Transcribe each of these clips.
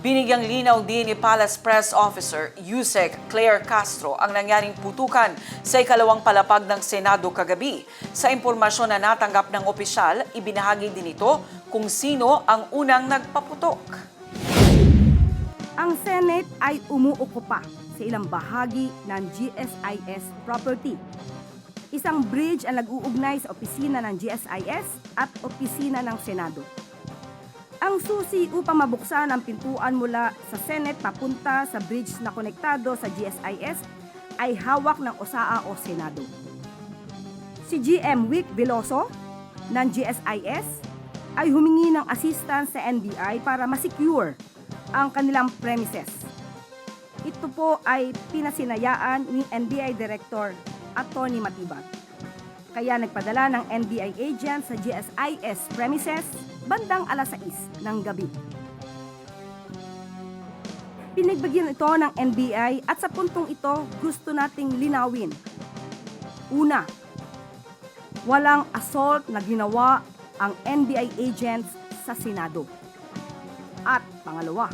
Binigyang linaw din ni Palace Press Officer Yusek Claire Castro ang nangyaring putukan sa ikalawang palapag ng Senado kagabi. Sa impormasyon na natanggap ng opisyal, ibinahagi din ito kung sino ang unang nagpaputok. Ang Senate ay umuukupa sa ilang bahagi ng GSIS property. Isang bridge ang nag-uugnay sa opisina ng GSIS at opisina ng Senado. Ang susi upang mabuksan ang pintuan mula sa Senate papunta sa bridge na konektado sa GSIS ay hawak ng OSAA o Senado. Si GM Vic Veloso ng GSIS ay humingi ng assistance sa NBI para masecure ang kanilang premises. Ito po ay pinasinayaan ni NBI Director Atty. Matibag. Kaya nagpadala ng NBI agent sa GSIS premises bandang alas 6 ng gabi. Pinagbigyan ito ng NBI at sa puntong ito gusto nating linawin. Una, walang assault na ginawa ang NBI agents sa Senado. At pangalawa,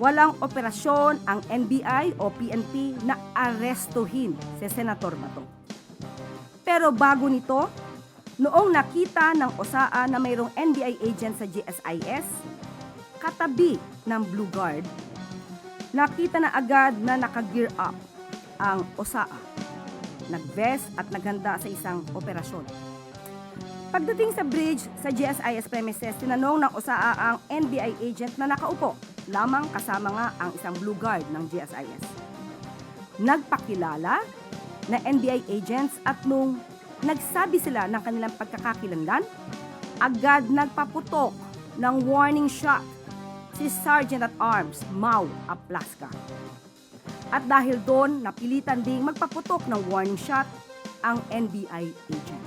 walang operasyon ang NBI o PNP na arestuhin si Senator Bato. Pero bago nito, noong nakita ng OSAA na mayroong NBI agent sa GSIS, katabi ng Blue Guard, nakita na agad na naka-gear up ang OSAA. Nag-vest at naghanda sa isang operasyon. Pagdating sa bridge sa GSIS premises, tinanong ng OSAA ang NBI agent na nakaupo, lamang kasama nga ang isang Blue Guard ng GSIS. Nagpakilala na NBI agents at nung nagsabi sila ng kanilang pagkakakilanlan, agad nagpaputok ng warning shot si Sergeant at Arms Mau Aplasca. At dahil doon, napilitan ding magpaputok ng warning shot ang NBI agent.